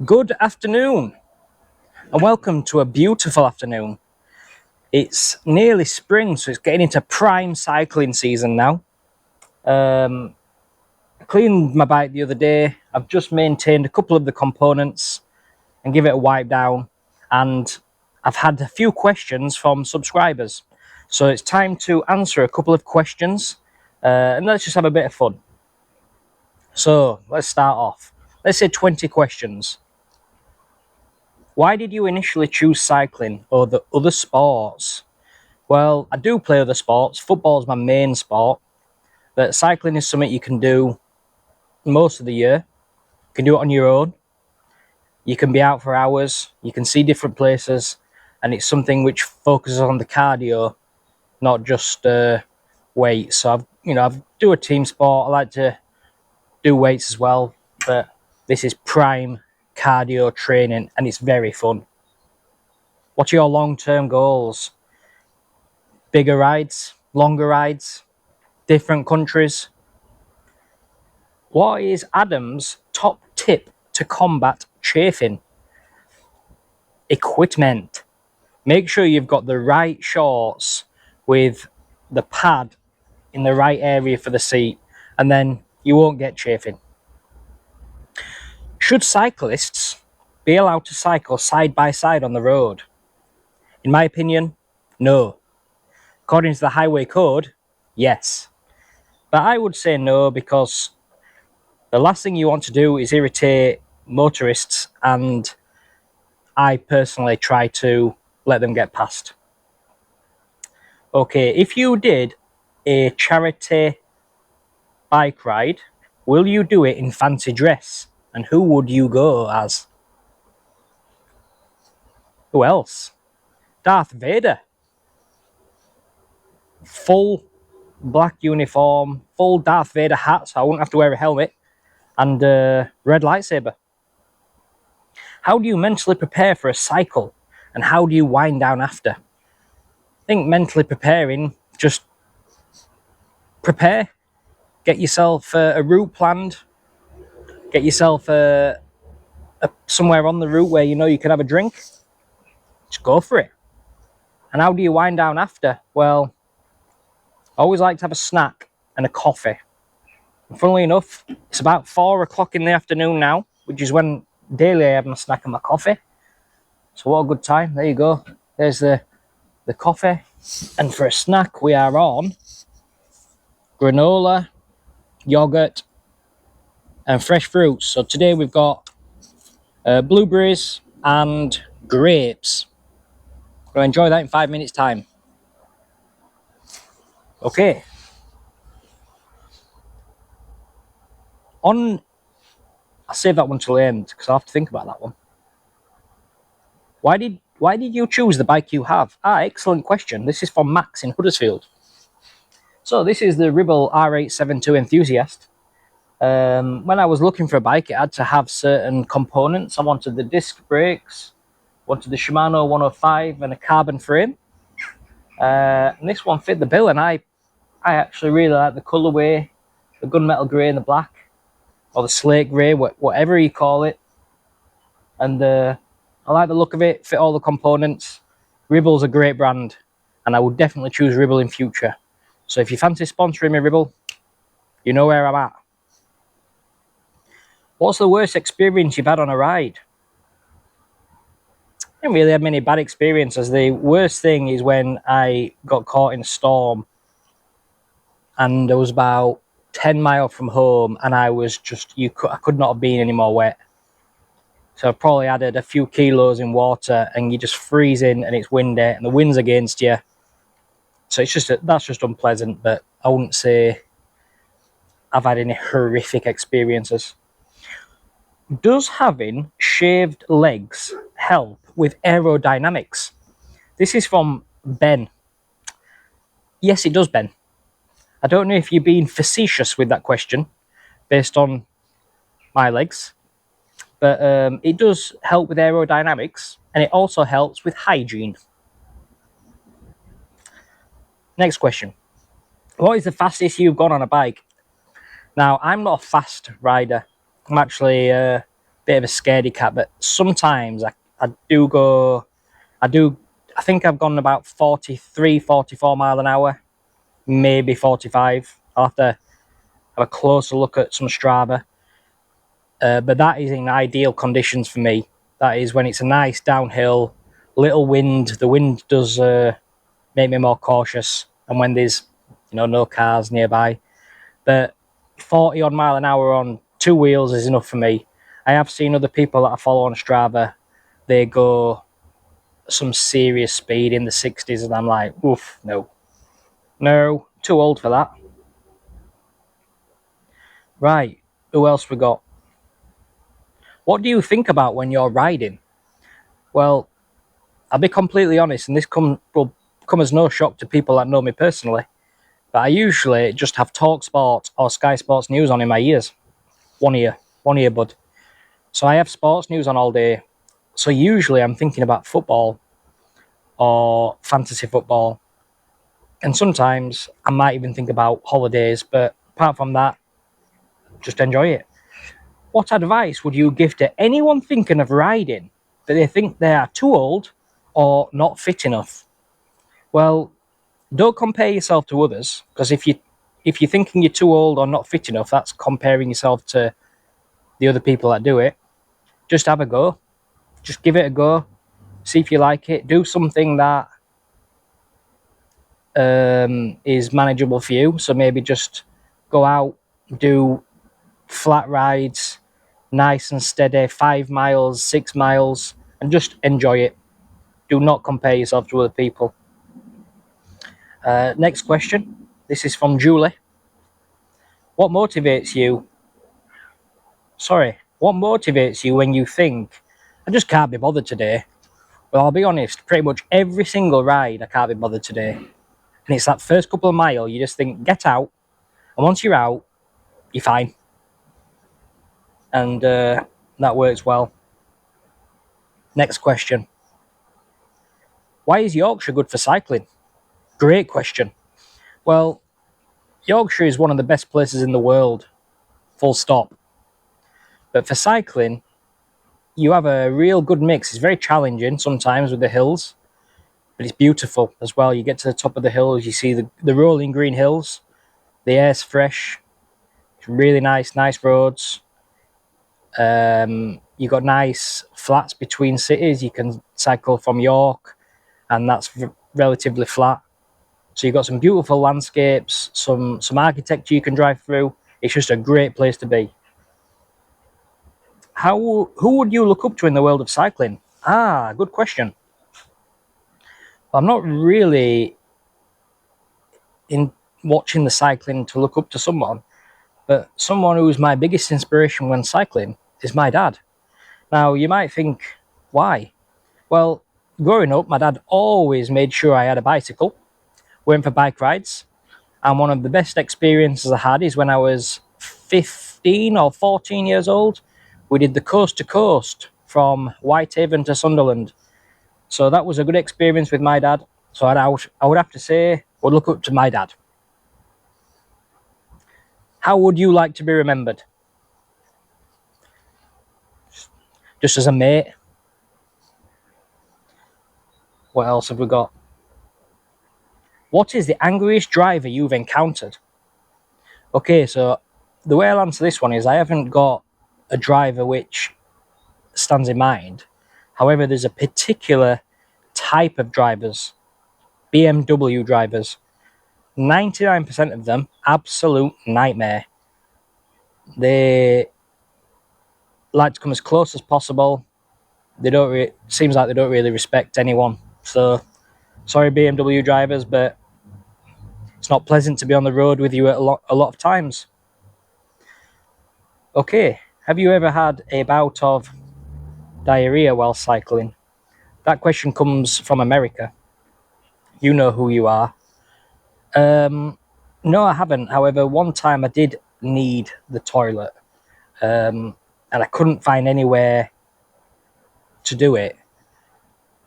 Good afternoon and welcome to a beautiful afternoon. It's nearly spring, so it's getting into prime cycling season now. I cleaned my bike the other day. I've just maintained a couple of the components and give it a wipe down, and I've had a few questions from subscribers. So it's time to answer a couple of questions and let's just have a bit of fun. So let's start off. Let's say 20 questions. Why did you initially choose cycling over other sports? Well, I do play other sports. Football is my main sport, but cycling is something you can do most of the year. You can do it on your own. You can be out for hours. You can see different places, and it's something which focuses on the cardio, not just weight. So I do a team sport. I like to do weights as well, but this is prime cardio training, and it's very fun. What are your long-term goals? Bigger rides, longer rides, different countries. What is Adam's top tip to combat chafing? Equipment. Make sure you've got the right shorts with the pad in the right area for the seat, and then you won't get chafing. Should cyclists be allowed to cycle side by side on the road? In my opinion, no. According to the highway code, yes. But I would say no, because the last thing you want to do is irritate motorists, and I personally try to let them get past. Okay, if you did a charity bike ride, will you do it in fancy dress? And who would you go as? Who else? Darth Vader. Full black uniform, full Darth Vader hat, so I wouldn't have to wear a helmet, and red lightsaber. How do you mentally prepare for a cycle, and how do you wind down after? I think mentally preparing, just prepare. Get yourself a route planned. Get yourself somewhere on the route where you know you can have a drink. Just go for it. And how do you wind down after? Well, I always like to have a snack and a coffee. And funnily enough, it's about 4 o'clock in the afternoon now, which is when daily I have my snack and my coffee. So what a good time. There you go. There's the coffee. And for a snack, we are on granola, yogurt, and fresh fruits. So today we've got blueberries and grapes. We'll enjoy that in 5 minutes time. Okay. I'll save that one till the end because I have to think about that one. Why did you choose the bike you have? Excellent question. This is from Max in Huddersfield. So this is the Ribble R872 Enthusiast. When I was looking for a bike, it had to have certain components. I wanted the disc brakes, wanted the Shimano 105 and a carbon frame. And this one fit the bill, and I actually really like the colourway, the gunmetal grey and the black, or the slate grey, whatever you call it. And I like the look of it, fit all the components. Ribble's a great brand, and I would definitely choose Ribble in future. So if you fancy sponsoring me, Ribble, you know where I'm at. What's the worst experience you've had on a ride? I didn't really have many bad experiences. The worst thing is when I got caught in a storm and I was about 10 miles from home, and I was just, I could not have been any more wet. So I probably added a few kilos in water, and you're just freezing and it's windy and the wind's against you. So it's just that's just unpleasant, but I wouldn't say I've had any horrific experiences. Does having shaved legs help with aerodynamics? This is from Ben. Yes, it does, Ben. I don't know if you're being facetious with that question based on my legs, but it does help with aerodynamics, and it also helps with hygiene. Next question. What is the fastest you've gone on a bike? Now, I'm not a fast rider. I'm actually bit of a scaredy cat, but sometimes I think I've gone about 43, 44 mile an hour, maybe 45. I'll have to have a closer look at some Strava. But that is in ideal conditions for me. That is when it's a nice downhill, little wind. The wind does make me more cautious, and when there's no cars nearby. But 40 odd mile an hour on two wheels is enough for me. I have seen other people that I follow on Strava, they go some serious speed in the 60s, and I'm like, oof, no, too old for that. Right, who else we got? What do you think about when you're riding? Well, I'll be completely honest, and this will come as no shock to people that know me personally, but I usually just have TalkSport or Sky Sports News on in my ears. One ear bud. So I have sports news on all day. So usually I'm thinking about football or fantasy football. And sometimes I might even think about holidays, but apart from that, just enjoy it. What advice would you give to anyone thinking of riding, but they think they are too old or not fit enough? Well, don't compare yourself to others, because if you're thinking you're too old or not fit enough, that's comparing yourself to the other people that do it. Just have a go. Just give it a go. See if you like it. Do something that is manageable for you. So maybe just go out, do flat rides, nice and steady, 5 miles, 6 miles, and just enjoy it. Do not compare yourself to other people. Next question. This is from Julie. What motivates you? What motivates you when you think, I just can't be bothered today? Well, I'll be honest, pretty much every single ride I can't be bothered today. And it's that first couple of miles, you just think, get out. And once you're out, you're fine. And that works well. Next question. Why is Yorkshire good for cycling? Great question. Well, Yorkshire is one of the best places in the world, full stop. But for cycling, you have a real good mix. It's very challenging sometimes with the hills, but it's beautiful as well. You get to the top of the hills, you see the rolling green hills, the air's fresh, it's really nice roads. You've got nice flats between cities. You can cycle from York, and that's relatively flat. So you've got some beautiful landscapes, some architecture you can drive through. It's just a great place to be. Who would you look up to in the world of cycling? Good question. Well, I'm not really in watching the cycling to look up to someone, but someone who's my biggest inspiration when cycling is my dad. Now, you might think, why? Well, growing up, my dad always made sure I had a bicycle, went for bike rides, and one of the best experiences I had is when I was 15 or 14 years old. We did the coast to coast from Whitehaven to Sunderland. So that was a good experience with my dad. So I would have to say, I would look up to my dad. How would you like to be remembered? Just as a mate? What else have we got? What is the angriest driver you've encountered? Okay, so the way I'll answer this one is I haven't got a driver which stands in mind. However, there's a particular type of drivers, BMW drivers. 99% of them, absolute nightmare. They like to come as close as possible. Seems like they don't really respect anyone. So, sorry BMW drivers, but it's not pleasant to be on the road with you a lot of times. Okay, have you ever had a bout of diarrhea while cycling? That question comes from America. You know who you are. No, I haven't. However, one time I did need the toilet, and I couldn't find anywhere to do it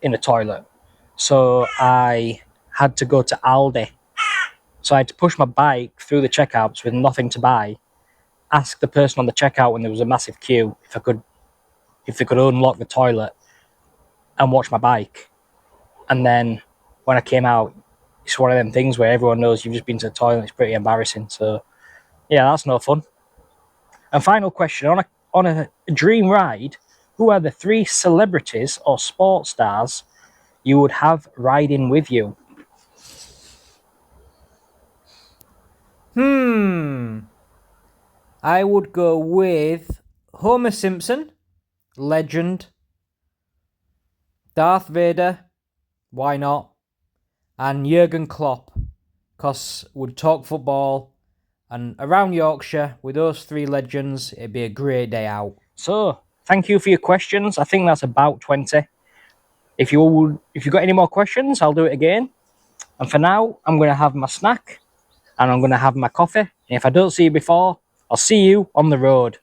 in a toilet. So I had to go to Aldi. So I had to push my bike through the checkouts with nothing to buy, ask the person on the checkout when there was a massive queue if I could if they could unlock the toilet and watch my bike. And then when I came out, it's one of them things where everyone knows you've just been to the toilet. It's pretty embarrassing. So yeah, that's no fun. And final question, on a dream ride, who are the 3 celebrities or sports stars you would have riding with you? I would go with Homer Simpson, legend. Darth Vader, why not? And Jurgen Klopp, because would talk football. And around Yorkshire, with those 3 legends, it'd be a great day out. So thank you for your questions. I think that's about 20. If you got any more questions, I'll do it again. And for now, I'm going to have my snack and I'm going to have my coffee. And if I don't see you before, I'll see you on the road.